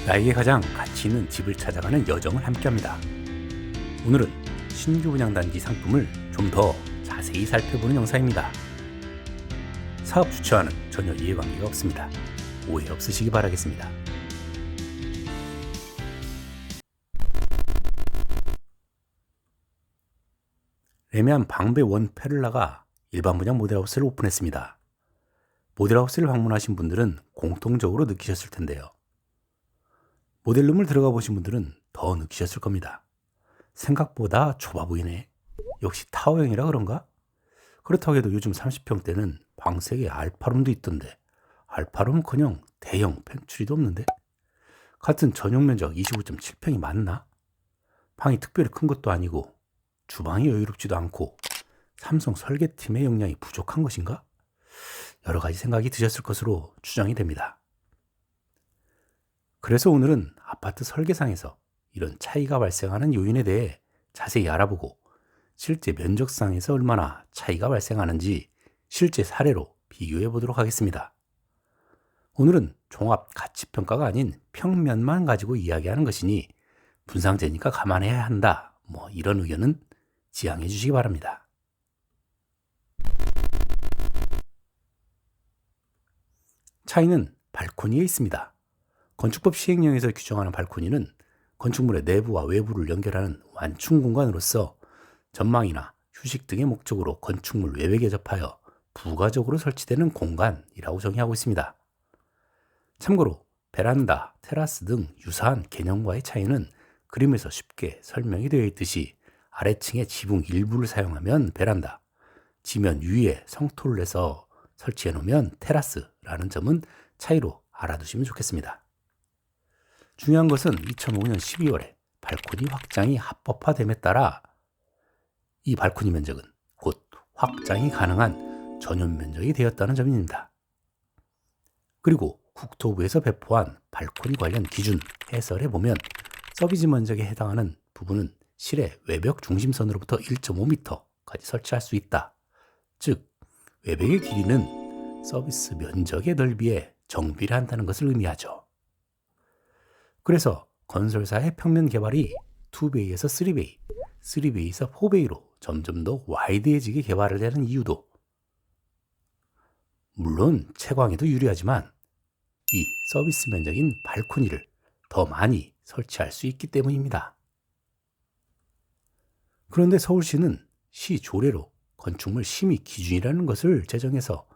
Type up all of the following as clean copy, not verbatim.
나에게 가장 가치 있는 집을 찾아가는 여정을 함께합니다. 오늘은 신규 분양단지 상품을 좀 더 자세히 살펴보는 영상입니다. 사업 주체와는 전혀 이해관계가 없습니다. 오해 없으시기 바라겠습니다. 레미안 방배 원 페를라가 일반 분양 모델하우스를 오픈했습니다. 모델하우스를 방문하신 분들은 공통적으로 느끼셨을 텐데요. 모델룸을 들어가 보신 분들은 더 느끼셨을 겁니다. 생각보다 좁아 보이네. 역시 타워형이라 그런가? 그렇다고 해도 요즘 30평대는 방 3개 알파룸도 있던데 알파룸은커녕 대형 펜츄리도 없는데? 같은 전용 면적 25.7평이 맞나? 방이 특별히 큰 것도 아니고 주방이 여유롭지도 않고 삼성 설계팀의 역량이 부족한 것인가? 여러 가지 생각이 드셨을 것으로 추정이 됩니다. 그래서 오늘은 아파트 설계상에서 이런 차이가 발생하는 요인에 대해 자세히 알아보고 실제 면적상에서 얼마나 차이가 발생하는지 실제 사례로 비교해 보도록 하겠습니다. 오늘은 종합 가치평가가 아닌 평면만 가지고 이야기하는 것이니 분상제니까 감안해야 한다. 이런 의견은 지양해 주시기 바랍니다. 차이는 발코니에 있습니다. 건축법 시행령에서 규정하는 발코니는 건축물의 내부와 외부를 연결하는 완충 공간으로서 전망이나 휴식 등의 목적으로 건축물 외벽에 접하여 부가적으로 설치되는 공간이라고 정의하고 있습니다. 참고로 베란다, 테라스 등 유사한 개념과의 차이는 그림에서 쉽게 설명이 되어 있듯이 아래층의 지붕 일부를 사용하면 베란다, 지면 위에 성토를 내서 설치해 놓으면 테라스라는 점은 차이로 알아두시면 좋겠습니다. 중요한 것은 2005년 12월에 발코니 확장이 합법화됨에 따라 이 발코니 면적은 곧 확장이 가능한 전용 면적이 되었다는 점입니다. 그리고 국토부에서 배포한 발코니 관련 기준 해설에 보면 서비스 면적에 해당하는 부분은 실외 외벽 중심선으로부터 1.5m까지 설치할 수 있다. 즉, 외벽의 길이는 서비스 면적의 넓이에 정비를 한다는 것을 의미하죠. 그래서 건설사의 평면 개발이 2베이에서 3베이, 3베이에서 4베이로 점점 더 와이드해지게 개발을 되는 이유도 물론 채광에도 유리하지만 이 서비스 면적인 발코니를 더 많이 설치할 수 있기 때문입니다. 그런데 서울시는 시 조례로 건축물 심의 기준이라는 것을 제정해서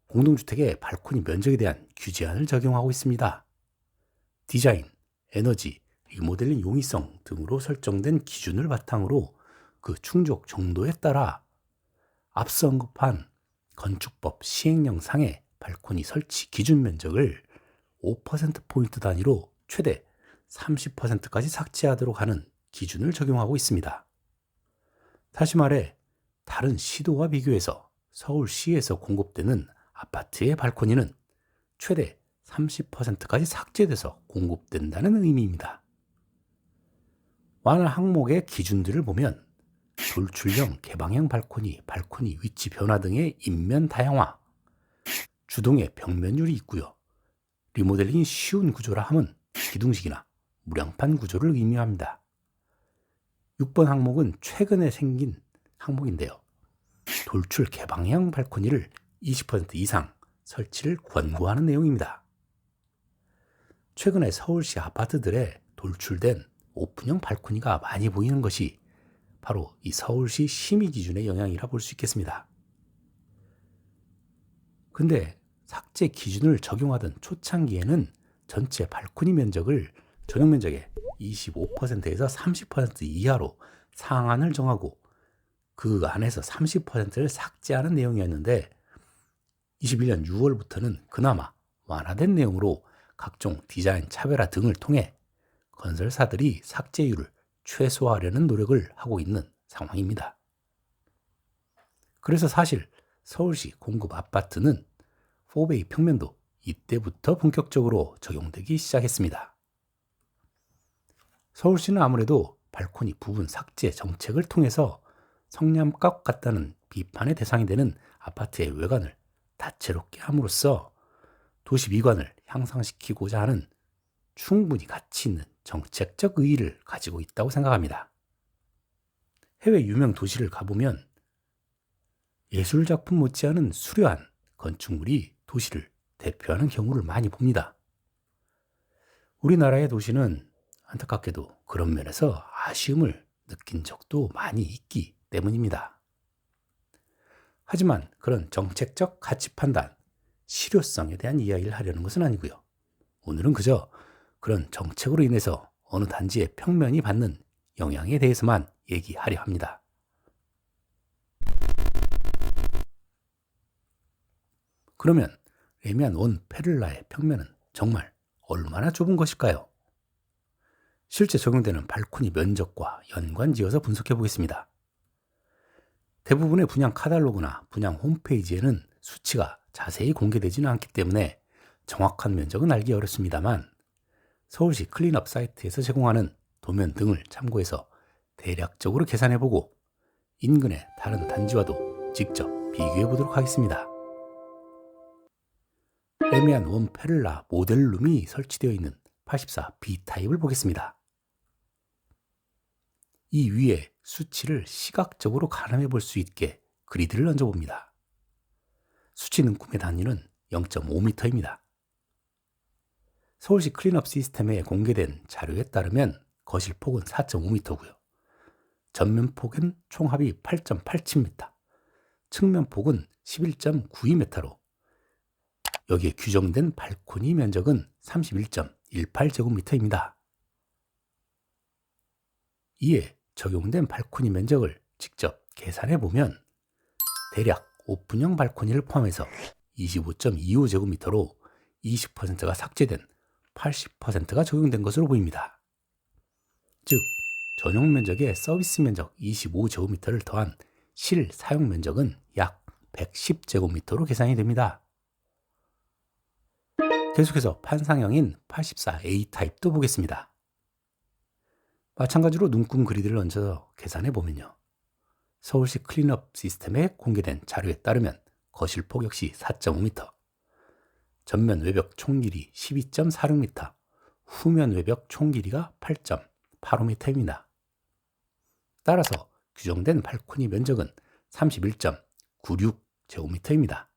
공동주택의 발코니 면적에 대한 규제안을 적용하고 있습니다. 디자인, 에너지, 리모델링 용이성 등으로 설정된 기준을 바탕으로 그 충족 정도에 따라 앞서 언급한 건축법 시행령상의 발코니 설치 기준 면적을 5%포인트 단위로 최대 30%까지 삭제하도록 하는 기준을 적용하고 있습니다. 다시 말해 다른 시도와 비교해서 서울시에서 공급되는 아파트의 발코니는 최대 30%까지 삭제돼서 공급된다는 의미입니다. 완화 항목의 기준들을 보면 돌출형 개방형 발코니, 발코니 위치 변화 등의 인면 다양화, 주동의 벽면율이 있고요. 리모델링이 쉬운 구조라 함은 기둥식이나 무량판 구조를 의미합니다. 6번 항목은 최근에 생긴 항목인데요. 돌출 개방형 발코니를 20% 이상 설치를 권고하는 내용입니다. 최근에 서울시 아파트들에 돌출된 오픈형 발코니가 많이 보이는 것이 바로 이 서울시 심의 기준의 영향이라 볼 수 있겠습니다. 근데 삭제 기준을 적용하던 초창기에는 전체 발코니 면적을 전용 면적의 25%에서 30% 이하로 상한을 정하고 그 안에서 30%를 삭제하는 내용이었는데 21년 6월부터는 그나마 완화된 내용으로 각종 디자인 차별화 등을 통해 건설사들이 삭제율을 최소화하려는 노력을 하고 있는 상황입니다. 그래서 사실 서울시 공급 아파트는 4베이 평면도 이때부터 본격적으로 적용되기 시작했습니다. 서울시는 아무래도 발코니 부분 삭제 정책을 통해서 성냥갑 같다는 비판의 대상이 되는 아파트의 외관을 다채롭게 함으로써 도시 미관을 향상시키고자 하는 충분히 가치 있는 정책적 의의를 가지고 있다고 생각합니다. 해외 유명 도시를 가보면 예술작품 못지않은 수려한 건축물이 도시를 대표하는 경우를 많이 봅니다. 우리나라의 도시는 안타깝게도 그런 면에서 아쉬움을 느낀 적도 많이 있기 때문입니다. 하지만 그런 정책적 가치 판단, 실효성에 대한 이야기를 하려는 것은 아니고요. 오늘은 그저 그런 정책으로 인해서 어느 단지의 평면이 받는 영향에 대해서만 얘기하려 합니다. 그러면 레미안 원 페를라의 평면은 정말 얼마나 좁은 것일까요? 실제 적용되는 발코니 면적과 연관지어서 분석해 보겠습니다. 대부분의 분양 카탈로그나 분양 홈페이지에는 수치가 자세히 공개되지는 않기 때문에 정확한 면적은 알기 어렵습니다만 서울시 클린업 사이트에서 제공하는 도면 등을 참고해서 대략적으로 계산해보고 인근의 다른 단지와도 직접 비교해보도록 하겠습니다. 레미안 원 페를라 모델룸이 설치되어 있는 84B 타입을 보겠습니다. 이 위에 수치를 시각적으로 가늠해 볼 수 있게 그리드를 얹어봅니다. 수치 눈금의 단위는 0.5m입니다. 서울시 클린업 시스템에 공개된 자료에 따르면 거실 폭은 4.5m고요. 전면 폭은 총합이 8.87m, 측면 폭은 11.92m로 여기에 규정된 발코니 면적은 31.18제곱미터입니다. 이에 적용된 발코니 면적을 직접 계산해 보면 대략 오픈형 발코니를 포함해서 25.25제곱미터로 20%가 삭제된 80%가 적용된 것으로 보입니다. 즉, 전용 면적의 서비스 면적 25제곱미터를 더한 실 사용 면적은 약 110제곱미터로 계산이 됩니다. 계속해서 판상형인 84A 타입도 보겠습니다. 마찬가지로 눈금 그리드를 얹어서 계산해 보면요. 서울시 클린업 시스템에 공개된 자료에 따르면 거실폭 역시 4.5m, 전면 외벽 총길이 12.46m, 후면 외벽 총길이가 8.85m입니다. 따라서 규정된 발코니 면적은 31.96제곱미터입니다.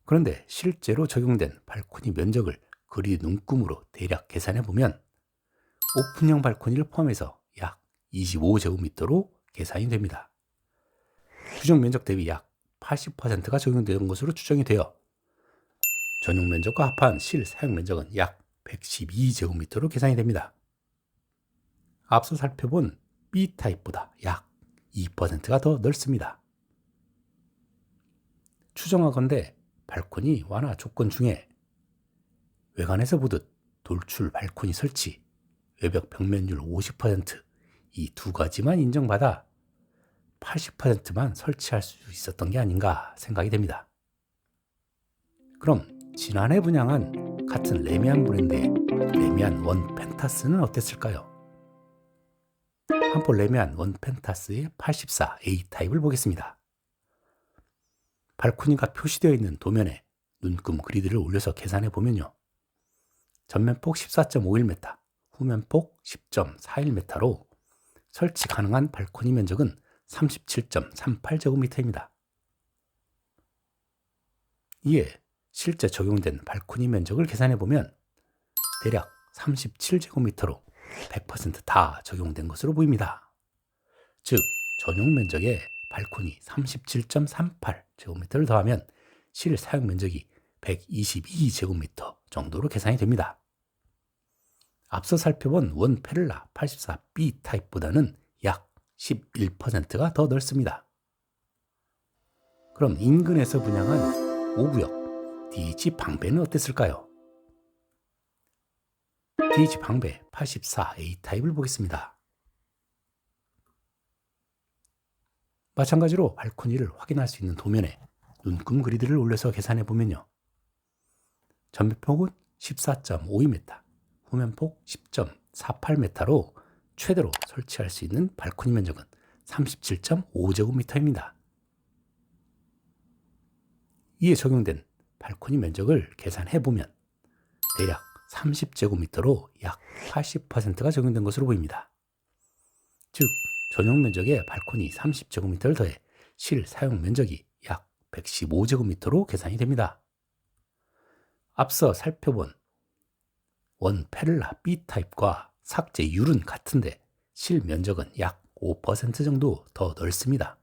그런데 실제로 적용된 발코니 면적을 그리드 눈금으로 대략 계산해 보면 오픈형 발코니를 포함해서 약 25제곱미터로 계산이 됩니다. 규정 면적 대비 약 80%가 적용되는 것으로 추정이 되어 전용 면적과 합한 실 사용 면적은 약 112제곱미터로 계산이 됩니다. 앞서 살펴본 B타입보다 약 2%가 더 넓습니다. 추정하건대 발코니 완화 조건 중에 외관에서 보듯 돌출 발코니 설치, 외벽 벽면율 50%, 이 두 가지만 인정받아 80%만 설치할 수 있었던 게 아닌가 생각이 됩니다. 그럼 지난해 분양한 같은 레미안 브랜드의 레미안 원 펜타스는 어땠을까요? 한포 레미안 원 펜타스의 84A 타입을 보겠습니다. 발코니가 표시되어 있는 도면에 눈금 그리드를 올려서 계산해 보면요. 전면폭 14.51m, 후면폭 10.41m로 설치 가능한 발코니 면적은 37.38제곱미터입니다. 이에 실제 적용된 발코니 면적을 계산해 보면 대략 37제곱미터로 100% 다 적용된 것으로 보입니다. 즉, 전용 면적에 발코니 37.38제곱미터를 더하면 실 사용 면적이 122제곱미터 정도로 계산이 됩니다. 앞서 살펴본 원 페를라 84B 타입보다는 약 11%가 더 넓습니다. 그럼 인근에서 분양한 5구역 DH 방배는 어땠을까요? DH 방배 84A 타입을 보겠습니다. 마찬가지로 발코니를 확인할 수 있는 도면에 눈금 그리드를 올려서 계산해 보면요. 전면폭은 14.52m, 후면폭 10.48m로 최대로 설치할 수 있는 발코니 면적은 37.5제곱미터입니다. 이에 적용된 발코니 면적을 계산해 보면 대략 30제곱미터로 약 80%가 적용된 것으로 보입니다. 즉, 전용 면적에 발코니 30제곱미터를 더해 실 사용 면적이 약 115제곱미터로 계산이 됩니다. 앞서 살펴본 원 페를라 B타입과 삭제율은 같은데 실 면적은 약 5% 정도 더 넓습니다.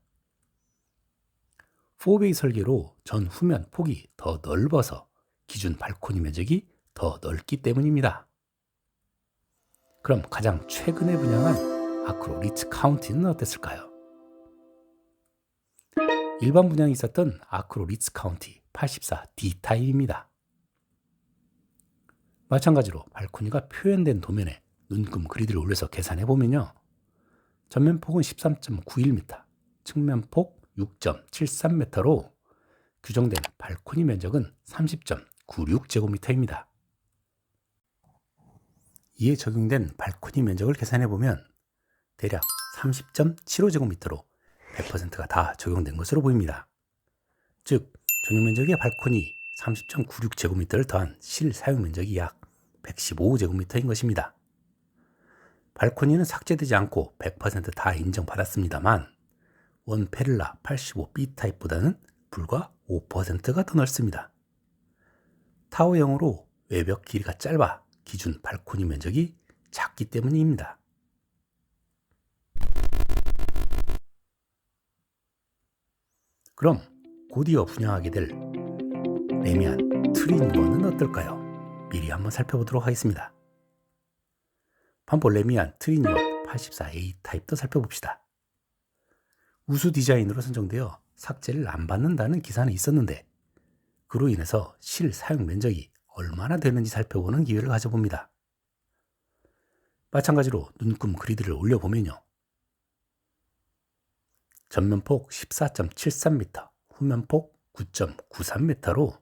4베이 설계로 전 후면 폭이 더 넓어서 기준 발코니 면적이 더 넓기 때문입니다. 그럼 가장 최근에 분양한 아크로 리츠 카운티는 어땠을까요? 일반 분양이 있었던 아크로 리츠 카운티 84D 타입입니다. 마찬가지로 발코니가 표현된 도면에 눈금 그리드를 올려서 계산해보면요. 전면폭은 13.91m, 측면폭 6.73m로 규정된 발코니 면적은 30.96제곱미터입니다. 이에 적용된 발코니 면적을 계산해보면 대략 30.75제곱미터로 100%가 다 적용된 것으로 보입니다. 즉, 전용 면적의 발코니 30.96제곱미터를 더한 실 사용 면적이 약 115제곱미터인 것입니다. 발코니는 삭제되지 않고 100% 다 인정받았습니다만 원 페를라 85B 타입보다는 불과 5%가 더 넓습니다. 타워형으로 외벽 길이가 짧아 기준 발코니 면적이 작기 때문입니다. 그럼 곧이어 분양하게 될 레미안 트리니원은 어떨까요? 미리 한번 살펴보도록 하겠습니다. 반포 레미안 트리니원 84A 타입도 살펴봅시다. 우수 디자인으로 선정되어 삭제를 안 받는다는 기사는 있었는데 그로 인해서 실 사용 면적이 얼마나 되는지 살펴보는 기회를 가져봅니다. 마찬가지로 눈금 그리드를 올려보면요. 전면폭 14.73m, 후면폭 9.93m로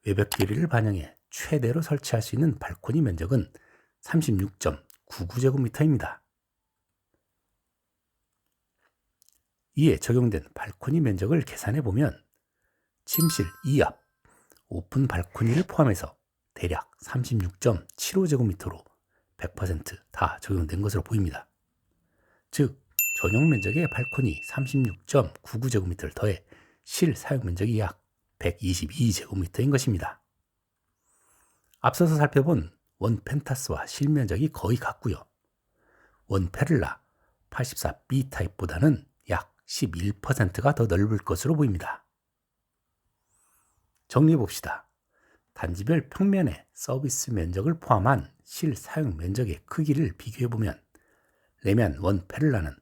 외벽 길이를 반영해 최대로 설치할 수 있는 발코니 면적은 36.99제곱미터입니다. 이에 적용된 발코니 면적을 계산해보면 침실 2앞, 오픈 발코니를 포함해서 대략 36.75제곱미터로 100% 다 적용된 것으로 보입니다. 즉, 전용 면적의 발코니 36.99제곱미터를 더해 실 사용 면적이 약 122제곱미터인 것입니다. 앞서서 살펴본 원 펜타스와 실 면적이 거의 같고요. 원 페를라 84B 타입보다는 약 11%가 더 넓을 것으로 보입니다. 정리해봅시다. 단지별 평면의 서비스 면적을 포함한 실 사용 면적의 크기를 비교해보면 레미안 원 페를라는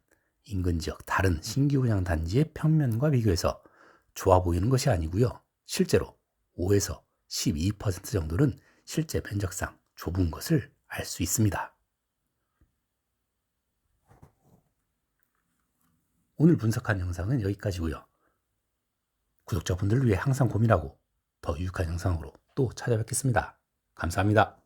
인근 지역 다른 신규 분양 단지의 평면과 비교해서 좋아 보이는 것이 아니고요. 실제로 5에서 12% 정도는 실제 면적상 좁은 것을 알 수 있습니다. 오늘 분석한 영상은 여기까지고요. 구독자분들을 위해 항상 고민하고 더 유익한 영상으로 또 찾아뵙겠습니다. 감사합니다.